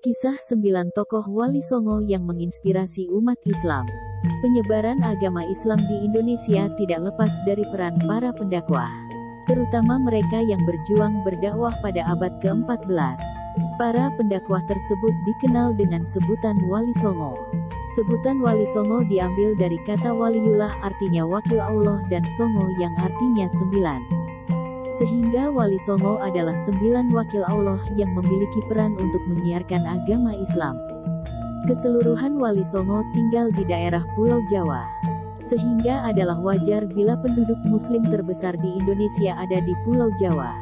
Kisah 9 tokoh Wali Songo yang menginspirasi umat Islam. Penyebaran agama Islam di Indonesia tidak lepas dari peran para pendakwah, terutama mereka yang berjuang berdakwah pada abad ke-14. Para pendakwah tersebut dikenal dengan sebutan Wali Songo. Sebutan Wali Songo diambil dari kata waliullah, artinya wakil Allah, dan Songo yang artinya 9. Sehingga Wali Songo adalah 9 wakil Allah yang memiliki peran untuk menyiarkan agama Islam. Keseluruhan Wali Songo tinggal di daerah Pulau Jawa. Sehingga adalah wajar bila penduduk Muslim terbesar di Indonesia ada di Pulau Jawa.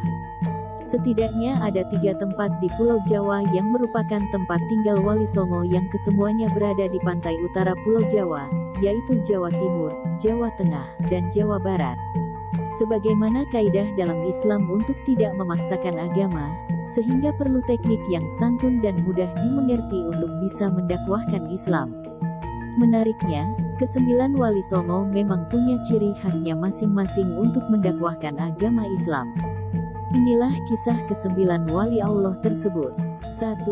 Setidaknya ada 3 tempat di Pulau Jawa yang merupakan tempat tinggal Wali Songo yang kesemuanya berada di pantai utara Pulau Jawa, yaitu Jawa Timur, Jawa Tengah, dan Jawa Barat. Sebagaimana kaidah dalam Islam untuk tidak memaksakan agama, sehingga perlu teknik yang santun dan mudah dimengerti untuk bisa mendakwahkan Islam. Menariknya, ke-9 Wali Songo memang punya ciri khasnya masing-masing untuk mendakwahkan agama Islam. Inilah kisah ke-9 Wali Allah tersebut. 1.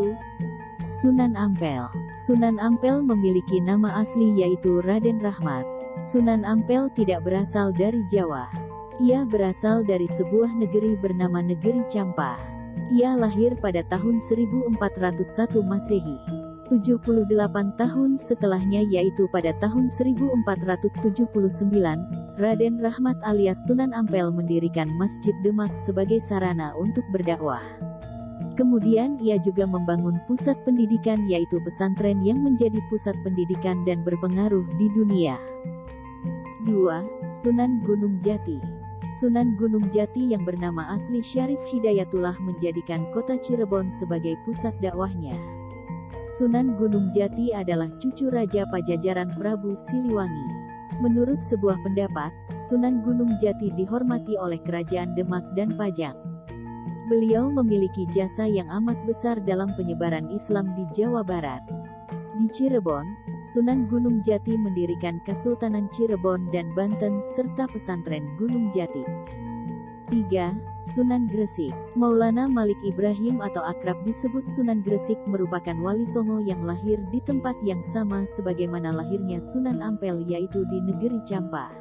Sunan Ampel. Sunan Ampel memiliki nama asli yaitu Raden Rahmat. Sunan Ampel tidak berasal dari Jawa. Ia berasal dari sebuah negeri bernama Negeri Campa. Ia lahir pada tahun 1401 Masehi. 78 tahun setelahnya yaitu pada tahun 1479, Raden Rahmat alias Sunan Ampel mendirikan Masjid Demak sebagai sarana untuk berdakwah. Kemudian ia juga membangun pusat pendidikan yaitu pesantren yang menjadi pusat pendidikan dan berpengaruh di dunia. 2. Sunan Gunung Jati. Sunan Gunung Jati yang bernama asli Syarif Hidayatullah menjadikan kota Cirebon sebagai pusat dakwahnya. Sunan Gunung Jati adalah cucu Raja Pajajaran Prabu Siliwangi. Menurut sebuah pendapat, Sunan Gunung Jati dihormati oleh Kerajaan Demak dan Pajang. Beliau memiliki jasa yang amat besar dalam penyebaran Islam di Jawa Barat. Di Cirebon, Sunan Gunung Jati mendirikan Kesultanan Cirebon dan Banten serta pesantren Gunung Jati. 3. Sunan Gresik. Maulana Malik Ibrahim atau akrab disebut Sunan Gresik merupakan Wali Songo yang lahir di tempat yang sama sebagaimana lahirnya Sunan Ampel yaitu di Negeri Campa.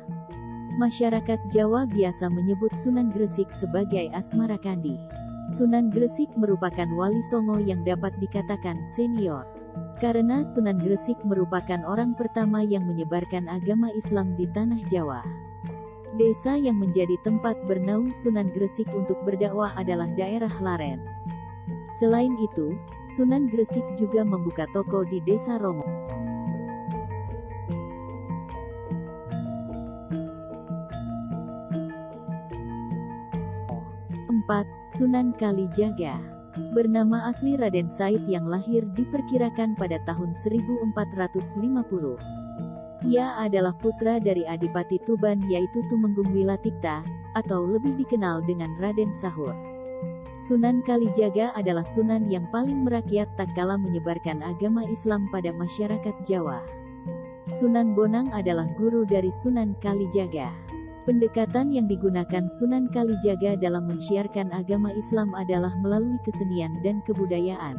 Masyarakat Jawa biasa menyebut Sunan Gresik sebagai Asmara Kandi. Sunan Gresik merupakan Wali Songo yang dapat dikatakan senior. Karena Sunan Gresik merupakan orang pertama yang menyebarkan agama Islam di tanah Jawa. Desa yang menjadi tempat bernaung Sunan Gresik untuk berdakwah adalah daerah Laren. Selain itu, Sunan Gresik juga membuka toko di Desa Romo. 4. Sunan Kalijaga. Bernama asli Raden Said yang lahir diperkirakan pada tahun 1450. Ia adalah putra dari Adipati Tuban yaitu Tumenggung Wilatikta, atau lebih dikenal dengan Raden Sahur. Sunan Kalijaga adalah sunan yang paling merakyat tatkala menyebarkan agama Islam pada masyarakat Jawa. Sunan Bonang adalah guru dari Sunan Kalijaga. Pendekatan yang digunakan Sunan Kalijaga dalam mensiarkan agama Islam adalah melalui kesenian dan kebudayaan.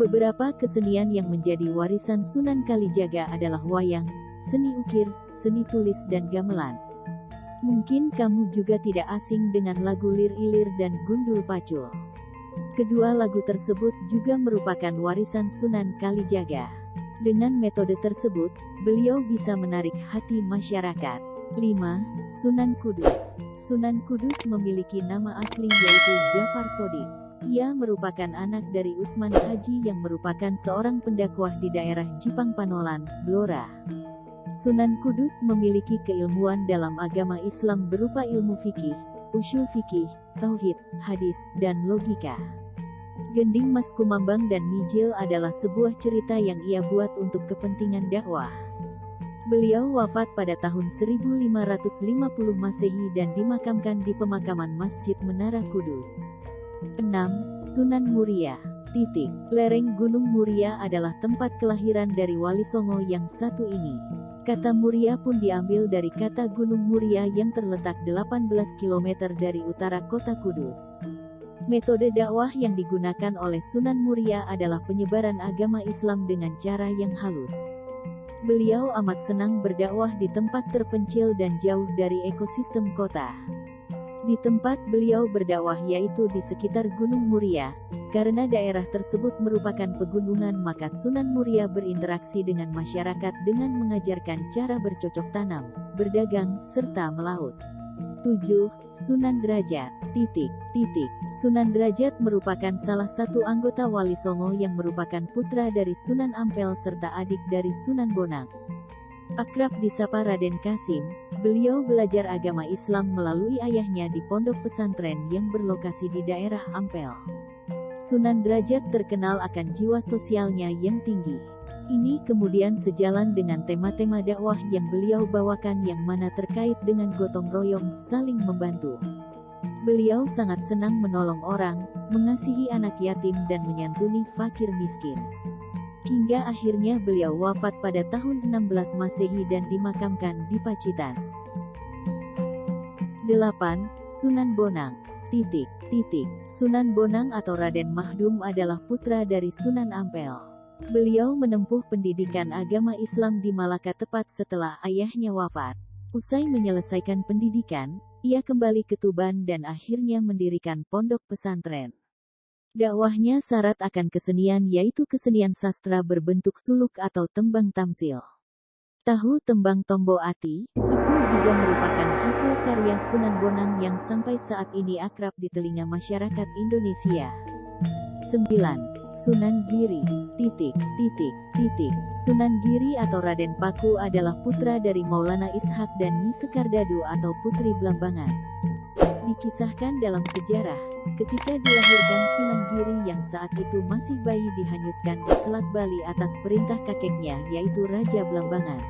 Beberapa kesenian yang menjadi warisan Sunan Kalijaga adalah wayang, seni ukir, seni tulis dan gamelan. Mungkin kamu juga tidak asing dengan lagu Lir Ilir dan Gundul Pacul. Kedua lagu tersebut juga merupakan warisan Sunan Kalijaga. Dengan metode tersebut, beliau bisa menarik hati masyarakat. 5. Sunan Kudus. Sunan Kudus memiliki nama asli yaitu Jafar Sodik. Ia merupakan anak dari Usman Haji yang merupakan seorang pendakwah di daerah Jipang Panolan, Blora. Sunan Kudus memiliki keilmuan dalam agama Islam berupa ilmu fikih, usyul fikih, tauhid, hadis, dan logika. Gending Mas Kumambang dan Mijil adalah sebuah cerita yang ia buat untuk kepentingan dakwah. Beliau wafat pada tahun 1550 Masehi dan dimakamkan di pemakaman Masjid Menara Kudus. 6. Sunan Muria. Lereng Gunung Muria adalah tempat kelahiran dari Wali Songo yang satu ini. Kata Muria pun diambil dari kata Gunung Muria yang terletak 18 km dari utara kota Kudus. Metode dakwah yang digunakan oleh Sunan Muria adalah penyebaran agama Islam dengan cara yang halus. Beliau amat senang berdakwah di tempat terpencil dan jauh dari ekosistem kota. Di tempat beliau berdakwah yaitu di sekitar Gunung Muria, karena daerah tersebut merupakan pegunungan maka Sunan Muria berinteraksi dengan masyarakat dengan mengajarkan cara bercocok tanam, berdagang, serta melaut. 7. Sunan Derajat. Sunan Derajat merupakan salah satu anggota Wali Songo yang merupakan putra dari Sunan Ampel serta adik dari Sunan Bonang. Akrab disapa Raden Kasim, beliau belajar agama Islam melalui ayahnya di pondok pesantren yang berlokasi di daerah Ampel. Sunan Derajat terkenal akan jiwa sosialnya yang tinggi. Ini kemudian sejalan dengan tema-tema dakwah yang beliau bawakan yang mana terkait dengan gotong royong, saling membantu. Beliau sangat senang menolong orang, mengasihi anak yatim dan menyantuni fakir miskin. Hingga akhirnya beliau wafat pada tahun 16 Masehi dan dimakamkan di Pacitan. 8. Sunan Bonang. Sunan Bonang atau Raden Mahdum adalah putra dari Sunan Ampel. Beliau menempuh pendidikan agama Islam di Malaka tepat setelah ayahnya wafat. Usai menyelesaikan pendidikan, ia kembali ke Tuban dan akhirnya mendirikan pondok pesantren. Dakwahnya syarat akan kesenian yaitu kesenian sastra berbentuk suluk atau tembang tamsil. Tahu tembang Tombo Ati? Itu juga merupakan hasil karya Sunan Bonang yang sampai saat ini akrab di telinga masyarakat Indonesia. 9. Sunan Giri. Sunan Giri atau Raden Paku adalah putra dari Maulana Ishak dan Nyi Sekardadu atau Putri Blambangan. Dikisahkan dalam sejarah, ketika dilahirkan Sunan Giri yang saat itu masih bayi dihanyutkan di Selat Bali atas perintah kakeknya yaitu Raja Blambangan.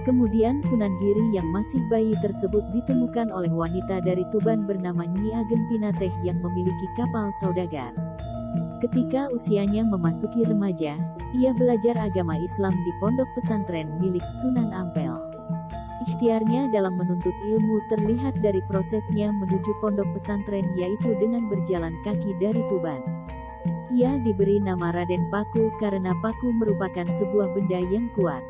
Kemudian Sunan Giri yang masih bayi tersebut ditemukan oleh wanita dari Tuban bernama Nyi Ageng Pinateh yang memiliki kapal saudagar. Ketika usianya memasuki remaja, ia belajar agama Islam di pondok pesantren milik Sunan Ampel. Ikhtiarnya dalam menuntut ilmu terlihat dari prosesnya menuju pondok pesantren yaitu dengan berjalan kaki dari Tuban. Ia diberi nama Raden Paku karena paku merupakan sebuah benda yang kuat.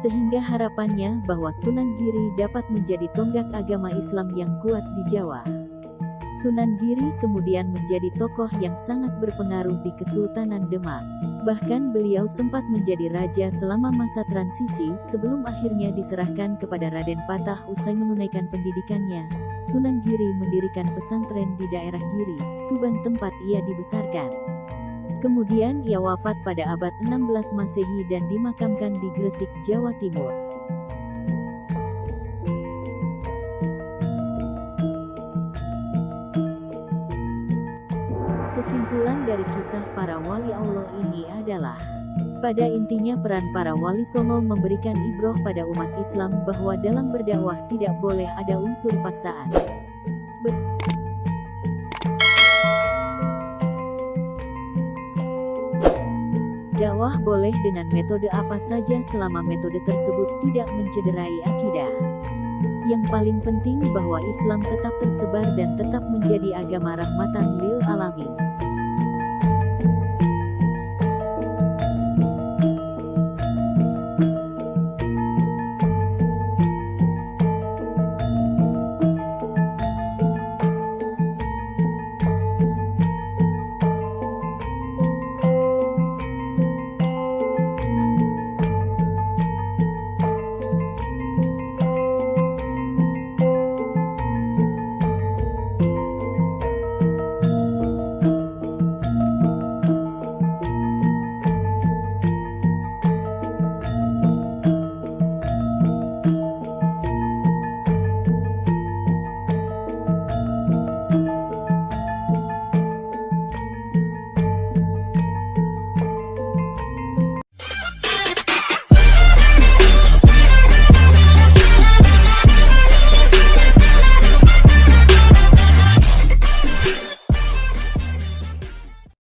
Sehingga harapannya bahwa Sunan Giri dapat menjadi tonggak agama Islam yang kuat di Jawa. Sunan Giri kemudian menjadi tokoh yang sangat berpengaruh di Kesultanan Demak. Bahkan beliau sempat menjadi raja selama masa transisi sebelum akhirnya diserahkan kepada Raden Patah usai menunaikan pendidikannya. Sunan Giri mendirikan pesantren di daerah Giri, Tuban tempat ia dibesarkan. Kemudian ia wafat pada abad 16 Masehi dan dimakamkan di Gresik, Jawa Timur. Kesimpulan dari kisah para wali Allah ini adalah, pada intinya peran para wali songo memberikan ibroh pada umat Islam bahwa dalam berdakwah tidak boleh ada unsur paksaan. Dakwah boleh dengan metode apa saja selama metode tersebut tidak mencederai akidah. Yang paling penting bahwa Islam tetap tersebar dan tetap menjadi agama rahmatan lil alamin.